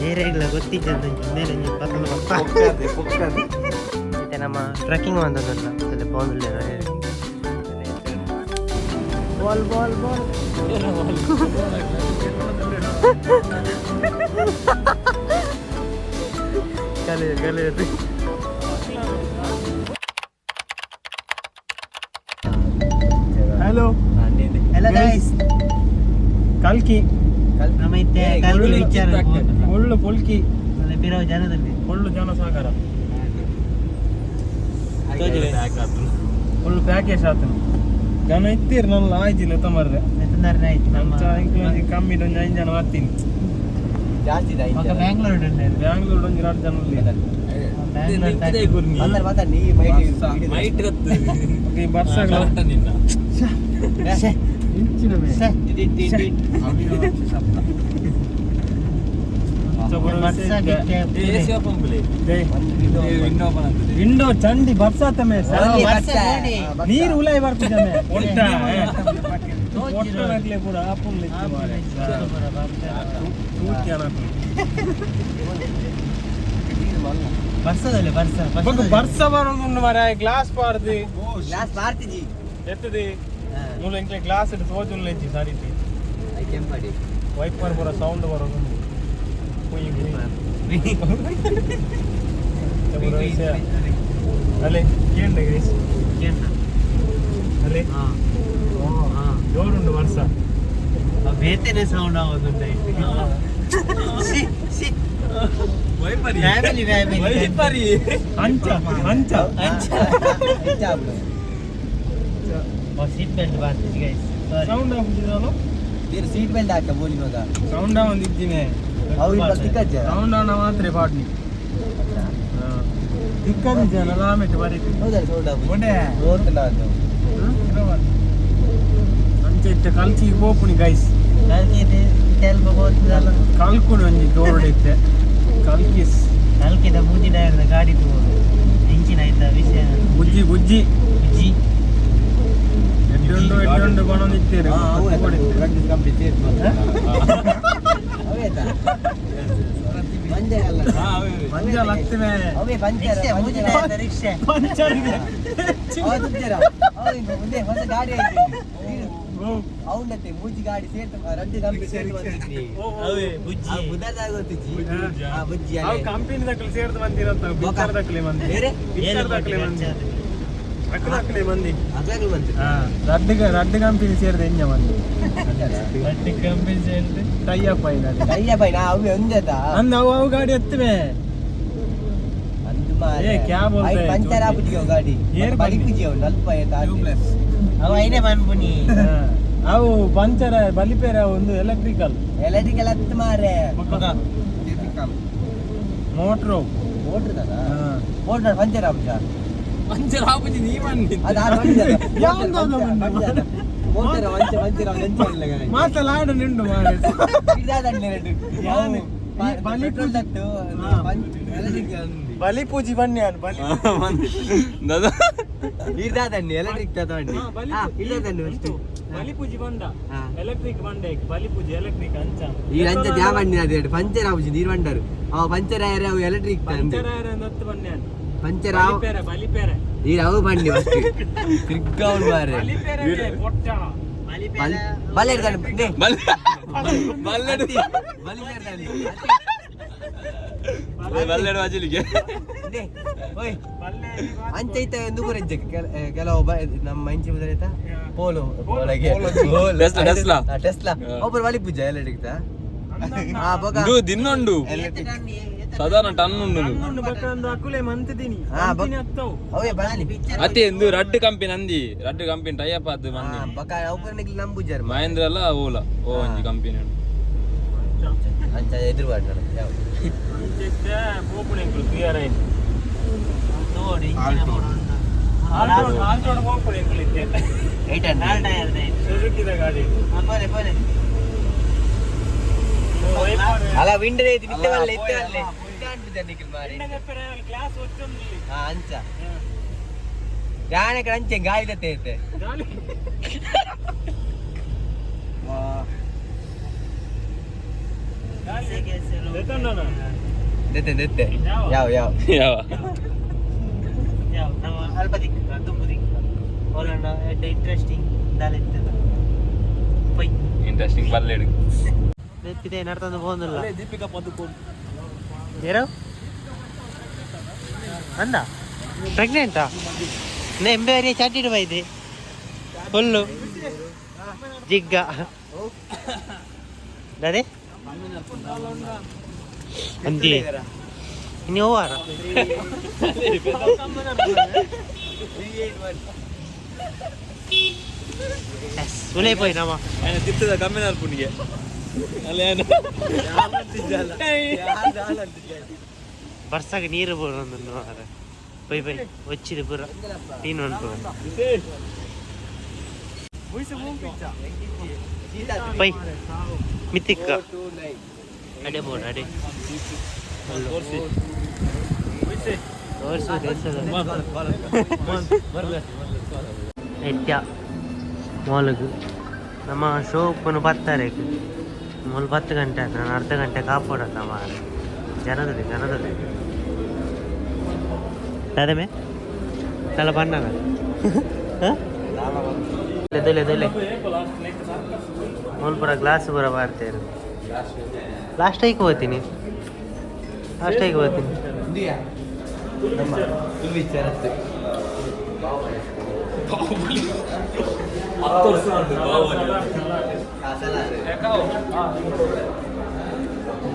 ಏರಿಯಾಗಳ ಗೊತ್ತಿದ್ದದ್ದು ಮತ್ತೆ ನಮ್ಮ ಟ್ರೆಕ್ಕಿಂಗ್ ಬಂದದಲ್ಲ ಅದೇ ಪೌಂಡ್ ಬಾಲ್ ಬಾಲ್ ಬಾಲ್ ಕಲೆ ಕಲೆ ಹಲೋ ಹಲೋ ಗೈಸ್ ಕಲ್ಕಿ ನಮೈತೆ ಕಲ್ಕಿ ವಿಚಾರ ಒಳ್ಳು ಪೊಲ್ಕಿ ಬಿರೋ ಜನದಲ್ಲಿ ಒಳ್ಳು ಜನಸಾಗರ ಒಳ್ಳು ಪ್ಯಾಕೇಜ್ ಆತು ಜನ ಇತ್ತೀರಿ ನನ್ನ ಆಯ್ತಿಲ್ಲ ತಮರ್ರೆ ಕಮ್ಮಿ ಒಂದು 5 ಜನ ಬರ್ತೀನಿ ಬ್ಯಾಂಗ್ಳೂರ್ ಒಂದು 2 ಜನ ವಿಂಡೋ ಚಂಡಿ ಬರ್ಸಾತಮೆ ನೀರು ಉಲಾಯಿ ಬರ್ತದೆ ಕೂಡ ಬರ್ಸ ಬರೋದು ಮರ ಗ್ಲಾಸ್ ಪಾರ್ದು ಎತ್ತದಿ ಮೂಲ ಇಂಕ್ಲೆ ಗ್ಲಾಸ್ ಇಟ್ಟು ಸೋಜುಲ್ಲ ಇಜ್ಜಿ ಸಾರಿತಿ ವೈಪರ್ ಬರೋ ಸೌಂಡ್ ಬರೋದು ಅಲ್ಲೇ ಕೇಂದ್ರ ಗೈಸ್ ಅಲ್ಲೇ ಜೋರುಂಡು ವರ್ಷ ಬೇತೇನೆ ಸೌಂಡ್ ಆಗೋದುಂಟು ಅಂಚ ಅಂಚ ಸೀಟ್ ಬೆಲ್ಟ್ ಬರ್ತೀವಿ ಗೈಸ್ ಸೌಂಡ್ ಆಗುದಿಲ್ಲ ಸೀಟ್ ಬೆಲ್ಟ್ ಹಾಕ ಬೋಲಿ ಮಗ ಸೌಂಡ್ ಒಂದಿದ್ದೀನಿ ಸೌಂಡ್ ಆನ ಮಾತ್ರ ಪಾಟ್ನಿ ದಿಕ್ಕದ ಜನ ಲಾಮೆಟ್ ಬರೀತಿ ಅಂಚೆ ಇತ್ತೆ ಕಲ್ಚಿ ಹೋಪುನಿ ಗೈಸ್ ಕಲ್ಕುಣಿ ಒಂಜಿ ದೋರ್ಡ್ ಇತ್ತೆ ಕಲ್ಕಿಸ್ ಕಲ್ಕಿದ ಮೂಜಿ ಟೈರ್ದ ಗಾಡಿ ಇಂಚಿನ ಆಯ್ತ ವಿಷಯ ಬುಜ್ಜಿ ಬುಜ್ಜಿ ಬುಜ್ಜಿ ಎಡ್ಡುಂಡು ಬಣೊಂದಿತ್ತೇರಿ ಪಂಜಲ್ ಹತ್ತಿವೆ ಗಾಡಿ అవునతే మూజి గాడి సేట్ రెండు కంపెనీ సేట్ ಬಂದಿದ್ನಿ ಅವೇ ಬುಜ್ಜಿ ಬುದದಾಗೋತಿಜಿ ಆ ಬುಜ್ಜಿ ಆ ಕಂಪನಿ ದಕ್ಕಲೆ ಸೇರ್ದು ಬಂದಿರಂತ ಬಿಚ್ಚರ್ ದಕ್ಕಲೆ ಮಂದಿ ಬೇರೆ ಬಿಚ್ಚರ್ ದಕ್ಕಲೆ ಮಂದಿ ಅಕ್ಕಲಕ್ಕಲೆ ಮಂದಿ ಅಕ್ಕಲಕ್ಕಲೆ ಮಂದಿ ಹಾ ರಡ್ಡು ಕಂಪನಿ ಸೇರ್ದು ಎಂಜ ಮಂದಿ ರಡ್ಡು ಕಂಪನಿ ಸೇರ್ದು ಟೈಯ ಪೈನ ಅವೇ ಒಂದೇದ ಅಂದ ಅವು ಗಾಡಿ ಎತ್ತವೆ ಅಂದು ಮಾರೆ ಏ ಕ್ಯಾ ಬೋಲ್ತೆ ಐ ಪಂಚರ್ ಆಪುಜಿ ಗಗಾಡಿ ಏರ್ ಬಲಿ ಪುಜಿ ಅವು ನಲ್ಪ ಟ್ಯೂಬ್ಲೆಸ್ ಅವು ಐನೇ ಬಂದ್ಬುನಿ ಅವು ಪಂಚರ್ ಬಲಿಪೇರ ಒಂದು ಎಲೆಕ್ಟ್ರಿಕಲ್ ಹತ್ತು ಮಾರೆ ಮೋಟ್ರು ಮೋಟ್ರ್ ಪಂಚರ್ ಆಪುಜಿ ನೀ ಬನ್ನಿ ಮಾತಲಾಡು ನಿಂಡು ಮಾರೆ ಬಲಿ ಪೂಜಿ ಬನ್ನಿ ಬಲಿ ಎಲೆಕ್ಟ್ರಿಕ್ ಬಲಿ ಪೂಜಿ ಬಂಡ ಎಲೆಕ್ಟ್ರಿಕ್ ಬಂಡೆ ಬಲಿ ಪೂಜಿ ಎಲೆಕ್ಟ್ರಿಕ್ ಅಂಚ ಈ ಅಂಚ ದ್ಯಾವಣ್ಣಿ ಅದೇ ಪಂಚರ್ ಆವುಜಿ ನೀರು ಬಂಡರು ಅವ ಪಂಚರ್ ಆಯರೆ ಅವು ಎಲೆಕ್ಟ್ರಿಕ್ ಪಂಚರ್ ಆಯರೆ ನತ್ತು ಬನ್ನಿ ಪಂಚರ್ ಆವು ಬಲಿಪೇರೆ ಈ ಅವು ಬನ್ನಿ ಅಷ್ಟೇ ಕ್ರಿಗ್ಗೌನ್ ಮಾರೆ ಬಲಿಪೇರೆ ಪೊಟ್ಟ ಬಲ್ಲೆಡ್ ವಾಜಲಿಗೆ ಅಂಚೈತ ಎಂದೂರಜ್ಜೆ ಕೆಲವು ನಮ್ಮ ಇಂಚಿ ಬದಲೈತ ಪೋಲೋ ಟೆಸ್ಲಾ ಒಬ್ಬರು ಬಲಿ ಪೂಜೆ ಎಲೆಕ್ಟ್ರಿಕ್ ದಿನ್ನೊಂಡು ಸಾಧಾರಣ ಟನ್ ಉಂಡು ಅತ್ತೆ ಎಂದು ರಡ್ಡು ಕಂಪನಿ ಅಂದಿ ರಡ್ಡು ಕಂಪನಿ ಟೈಅಪ್ ಆದ್ದು ನಂಬುಜಾರ ಮಹೇಂದ್ರ ಅಲ್ಲ ಓಲಾ ಓ ಒಂಜಿ ಕಂಪನಿ ಅಂಚ ಎದುರು ನೋಡಿ ಅಲ್ಲ ವಿಂಡೋ ಐತಿ ನಿತ್ತವಲ್ಲ ಎತ್ತವಲ್ಲ ಅಂಚ ಗಾಣೆ ಕಡೆ ಅಂಚೆ ಗಾಳಿ ಐತೆ ದೆತ್ತೆ ಯಾವ ಯಾವ ಯಾವ ಅಲ್ಪ ದಿಕ್ಕ ತುಂಬು ದಿಕ್ಕ ಅವಳನ್ನ ಇಂಟ್ರೆಸ್ಟಿಂಗ್ ದಾಲೆತ್ತದ ಪೈ ಇಂಟ್ರೆಸ್ಟಿಂಗ್ ಬಲ್ಲೆಡು ನೆಪ್ಪಿದೆ ನಡ್ತಂದು ಹೋಗುದಿಲ್ಲ ದೀಪಿಕಾ ಪದುಕೋನ್ ಏರೋ ಅಂದ ಪ್ರೆಗ್ನೆಂಟಾ ಎಂಬೇರಿ ಚಟ್ಟಿಡು ಬೈದೆ ಫುಲ್ಲು ಜಿಗ್ಗ ಅದೇ ಅಂದಿ ಇನ್ನು ಹೋವಾರ ಸುಲೇ ಪೋಯ್ ನಮ್ಮ ఆయన తిప్పుದ కమ్మి నర్పునిಗೆ ಅಲ್ಲೇ ಬರ್ಸಾಗ ನೀರು ಬರೋದು ಪೈ ಪೈ వచ్చింది ಪುರ ಟೀನ್ ಅನ್ಕೋ ಪೈ ಮಿತಿಕ್ಕ ಅಡೆ ಬೋರ್ಡ್ ಅಡೆ ಎತ್ಯ ಮಾಲ್ಗೆ ನಮ್ಮ ಶೋಪನ್ನು ಬರ್ತಾರೆ ಮೊಲ್ 10 ಗಂಟೆ ಆಯ್ತು ನಾನು ಅರ್ಧ ಗಂಟೆ ಕಾಪಾಡೋದು ನಮ್ಮ ಜನದಲ್ಲಿ ಅದೇ ತಲೆ ಬಣ್ಣ ಮೊಲ್ ಪುರ ಗ್ಲಾಸ್ ಪುರ ಬಾರ್ತೇರು ಲಾಸ್ಟ್ ಟೈಕ್ ಹೋಗ್ತೀನಿ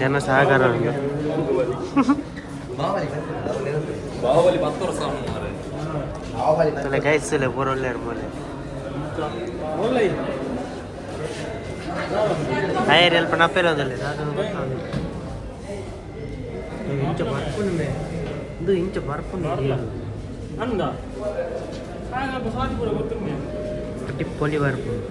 ಜನ ಸಾಗರ ಬಾಹುಬಲಿ 10 ವರ್ಷ ತಲೆ ಕಾಯಿಸಲೆ ಬರೋಲ್ಲೇರು ಮೊಲೆ ಅಯ್ಯರ್ ಸ್ವಲ್ಪ ನಪ್ಪೆಲ್ಲ ಇಂಚ ಬರ್ಪುಂಡು ಇದು ಇಂಚ ಬರ್ಪುಂಡು ಟಿಪ್ಪೊಲಿ ಬರ್ಪುಂಡು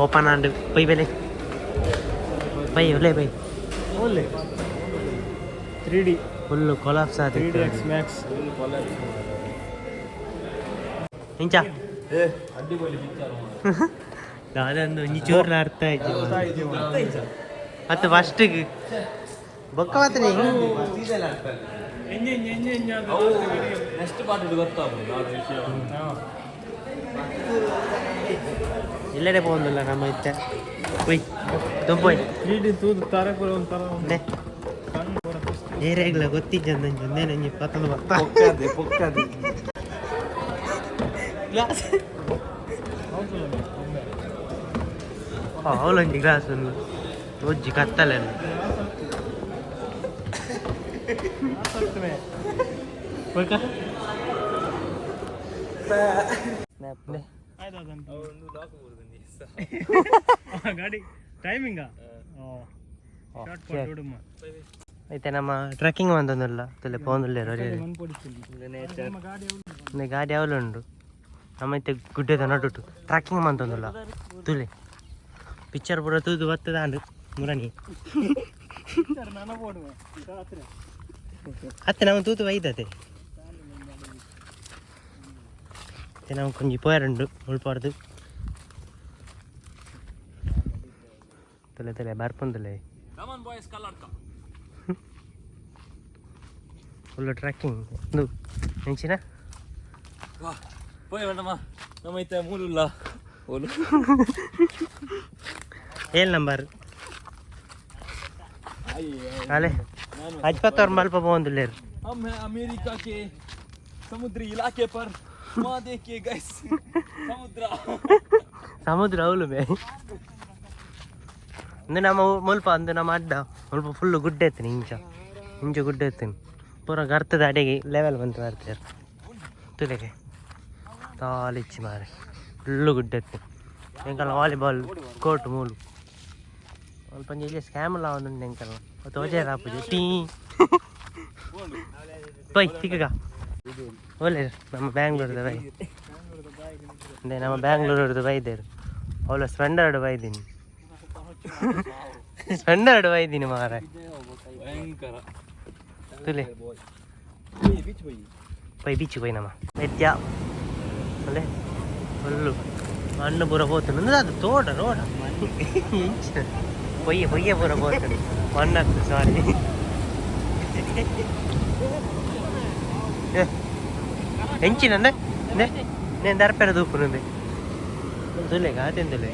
ಓಪನ್ ಆಂಡ್ ಪೈ ಬೆಲೆ ಪೈ ಒಳ್ಳೆ ಪೈ ಒಳ್ಳೆ 3D ಫುಲ್ಲು ಕೊಲಾಪ್ಸ್ ಆದ 3DX Max ಇಂಚ ಅದೊಂದು ನಿಜೋರ್ಲ ಅರ್ಥ ಆಯ್ತು ಮತ್ತು ಫಸ್ಟಿಗೆ ಬೊಕ್ಕ ಮಾತ್ರ ನೆಕ್ಸ್ಟ್ ಪಾರ್ಟ್ ಇಲ್ಲಡೆ പോകുന്നില്ല ನಮ್ಮ ಇತ್ತೆ പോയി പോയി ಏರೆಗ್ಲ ಗೊತ್ತಿದ್ದಂದೇನೆ ಪತ್ತಲು ಗ್ಲಾಸ್ ಅವಲೊಂಜಿ ಗ್ಲಾಸ್ ಒಂದು ಒಜ್ಜಿ ಕತ್ತಲೆ ಗಾಡಿ ಟೈಮಿಂಗ అయితే ನಮ್ಮ ಟ್ರೆಕ್ಕಿಂಗ್ ಬಂದೊಂದಲ್ಲ ತಲೆ ಪೋಂದುಲ್ಲೇರು ಗಾಡಿ ಅವಲುಂಡು ನಮ್ಮೈತೆ ಗುಡ್ಡೆದ ನಡುಟು ಟ್ರೆಕ್ಕಿಂಗ್ ಬಂದೊಂದಲ್ಲ ತುಲೆ ಪಿಕ್ಚರ್ ಪೂರ ತೂದು ಬರ್ತದ ಅಂಡು ಮುರಣಿ ಅತ್ತೆ ನಾವು ತೂತು ಒಯ್ದತೆ ನಾವು ಕೊಂಚಿ ಪೋಯರುಂಡು ಉಳ್ಪಾಡ್ದು ತಲೆ ಬರ್ಪುಂದಲೆ ಫುಲ್ ಟ್ರೆಕ್ಕಿಂಗ್ ಒಂದು ನೆಂಚಿನ పోయి వేడమ్మా నమైతే మూలుల్లా ఓలు ಏಳು ನಂಬರ್ ಅಲೆ ಅಜ್ಪತ್ತವ್ರ ಮಲ್ಪ ಬಂದಿಲ್ಲೇರು हम हैं अमेरिका के समुद्री इलाके पर वहाँ देखिए गाइस ಸಮುದ್ರ ಅವಲು ಬೇ ಅಂದ್ರೆ ನಮ್ಮ ಮುಲ್ಪ ಅಂದ್ರೆ ನಮ್ಮ ಅಡ್ಡ ಸ್ವಲ್ಪ ಫುಲ್ಲು ಗುಡ್ಡ ಎತ್ತೀನಿ ಇಂಚು ಗುಡ್ಡ ಎತ್ತೀನಿ ಪೂರ ಗರ್ತದ ಅಡೆಗೆ ಲೆವೆಲ್ ಬಂತು ಬರ್ತಾರೆ ತುಲೆಗೆ ತಾಲಿಚ್ಚಿ ಮಾರೆ ಫುಲ್ಲು ಗುಡ್ಡ ಎತ್ತೀನಿ ಎಂಕಲ್ಲ ವಾಲಿಬಾಲ್ ಕೋರ್ಟ್ ಮೂಲು ಸ್ವಲ್ಪ ಇಲ್ಲಿ ಸ್ಕ್ಯಾಮ್ ಎಲ್ಲ ಒಂದು ಎಂಕಲ್ಲ ತೋಜೆ ರಾಪುಜಿ ಟೀ ಪೈ ತಿಕ್ಕ ಒಳ್ಳೆ ನಮ್ಮ ಬ್ಯಾಂಗ್ಳೂರ್ದು ಬೈ ಅದೇ ನಮ್ಮ ಬ್ಯಾಂಗ್ಳೂರದ್ದು ಬೈದೇರು ಅವಳ ಸ್ಪೆಂಡರ್ಡ್ ಬೈದೀನಿ ಸ್ಪೆಂಡರ್ಡ್ ಬೈದೀನಿ ಮಾರ ತುಲೆ ಪೈ ಬೀಚ್ ಪೈ ನಮ್ಮ ಎತ್ಯ ಅಲ್ಲೇ ಫುಲ್ಲು ಮಣ್ಣು ಪೂರ ಹೋತು ಅದು ತೋಟ ರೋಡ పొయ్యి పూర పోతుంది అన్నట్టు సారీ ಹೆಂಚಿನಂದೆ నేను దర్పెర దూపునుంది తులే కాతిందులే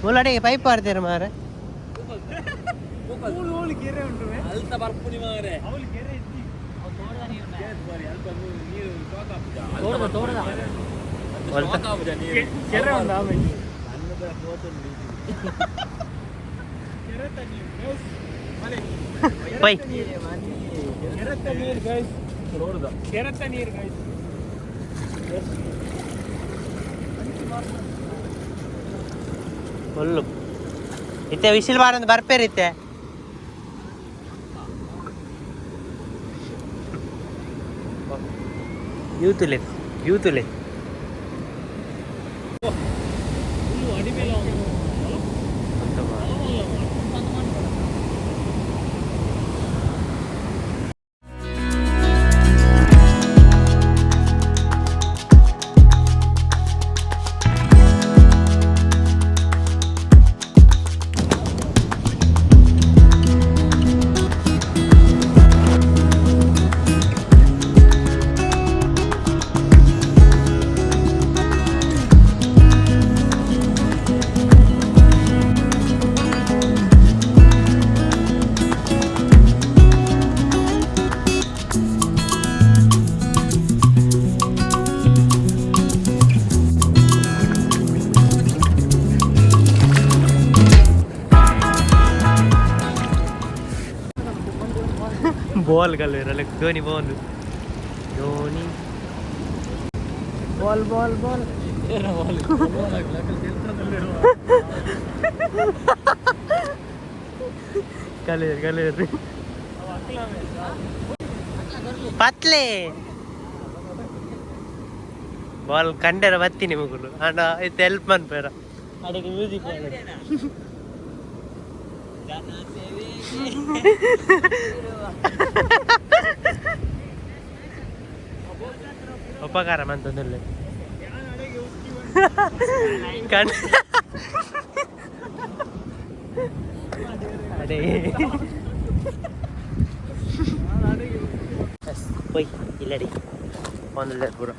ಮುಳ್ಳಡಿ ಪೈಪ್ ಆಡ್ತೀರ ಮಾರೆ ಪೈ ಫುಲ್ಲು ಇತ್ತೆ ವಿಸಿಲ್ ಬಾರಂದು ಬರ್ಪೇರಿತ್ತೆ ಯೂತುಲೆ बॉल कलर अलग धोनी बॉल कलर पतले बॉल कंडर बत्ती निमुकुलु अण्ण इत्ते हेल्प मन्पेरा अडके म्यूजिक ಉಪಕಾರ ಮಂತಂದಿಲ್ಲ ಅದೇ ಪೊಯ್ ಇಲ್ಲಡಿ ಒಂದು ಪೂರ